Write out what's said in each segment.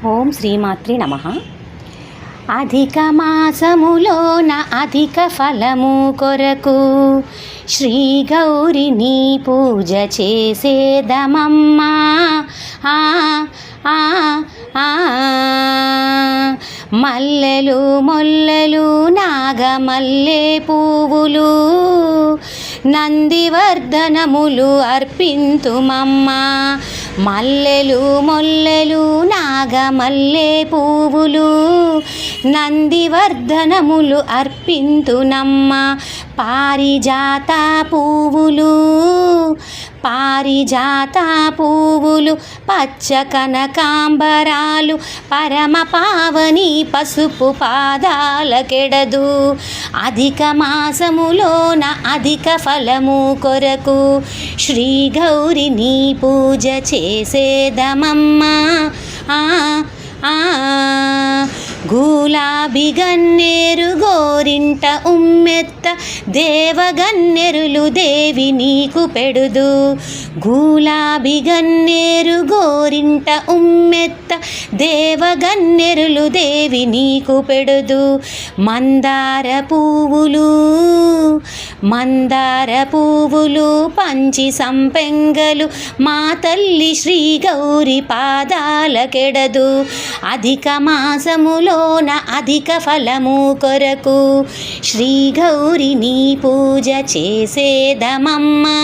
ఓం శ్రీమాత్రే నమః. అధిక మాసములోన అధిక ఫలము కొరకు శ్రీ గౌరిని పూజ చేసేదమమ్మా. ఆ ఆ ఆ మల్లెలు మొల్లలు నాగమల్లె పువ్వులు నందివర్ధనములు అర్పింతుమమ్మా. మల్లెలు మొల్లెలు నాగమల్లె పువ్వులు నందివర్ధనములు అర్పింతునమ్మా. పారిజాత పువ్వులు పారిజాత పువ్వులు పచ్చ కనకాంబరాలు పరమ పావని పసుపు పాదాలకెడదు. అధిక మాసములోన అధిక ఫలము కొరకు శ్రీ గౌరిని పూజ చేసేదమమ్మా. ఆ ఆ గులాబీ గన్నేరు గోరింట ఉమ్మెత్త దేవగన్నేరులు దేవి నీకు పెడుదు. గులాబీ గన్నేరు గోరింట ఉమ్మెత్త దేవగన్నేరులు దేవి నీకు పెడుదు. మందార పువ్వులు మందార పువ్వులు పంచి సంపెంగలు మా తల్లి శ్రీ గౌరి పాదాలకెడదు. అధిక మాసములోన అధిక ఫలము కొరకు శ్రీ గౌరిని పూజ చేసేదమమ్మా.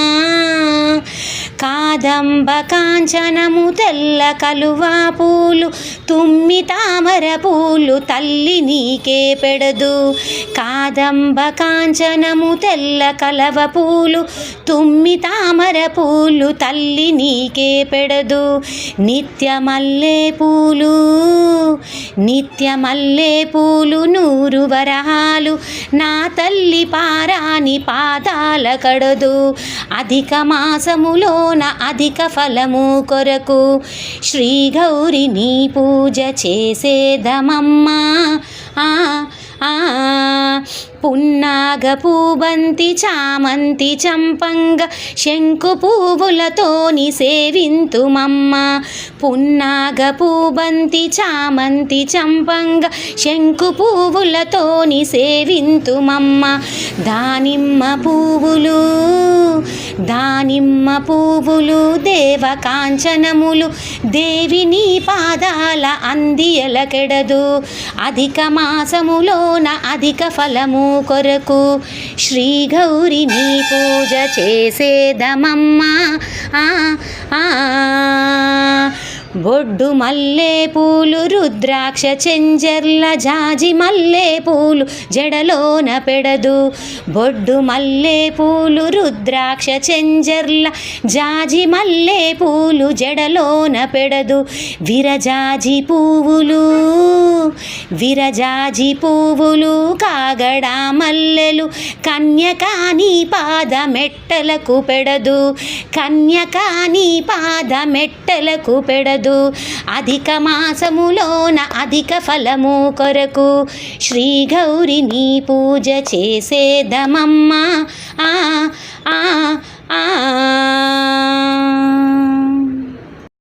కాదంబ కాంచనము తెల్ల కలువా పూలు తుమ్మి తామర పూలు తల్లి నీకే పెడదు. కాదంబ కాంచనము తెల్ల కలవ పూలు తుమ్మి తామర పూలు తల్లి నీకే పెడదు. నిత్య మల్లె పూలు నిత్య మల్లె పూలు నూరు వరహాలు నా తల్లి పారాని పాదాల కడదు. అధిక మాసములోన అధిక ఫలము కొరకు శ్రీ గౌరిని పూజ చేసేదమమ్మా. ఆ ఆ పున్నాగ పూబంతి చామంతి చంపంగ శంకు పువ్వులతోని సేవింతుమమ్మ. పున్నాగ పూబంతి చామంతి చంపంగ శంకు పువ్వులతోని సేవింతుమమ్మ. దానిమ్మ పువ్వులు దానిమ్మ పువ్వులు దేవ కాంచనములు దేవి నీ పాదాల అందియలకెడదు. అధిక మాసములోన అధిక ఫలము కొరకు శ్రీ గౌరిని పూజ చేసేదమమ్మా. ఆ ఆ బొడ్డు మల్లె పూలు రుద్రాక్ష చెంజర్ల జాజి మల్లె పూలు జడలోన పెడదు. బొడ్డు మల్లె పూలు రుద్రాక్ష చెంజర్ల జాజి మల్లె పూలు జడలోన పెడదు. విరజాజి పువ్వులు విరజాజి పువ్వులు కాగడా మల్లెలు కన్యకాని పాద మెట్టలకు పెడదు. కన్యకాని పాద మెట్టలకు పెడదు. అధిక మాసములోన అధిక ఫలము కొరకు శ్రీ గౌరిని పూజ చేసేదమమ్మా. ఆ ఆ ఆ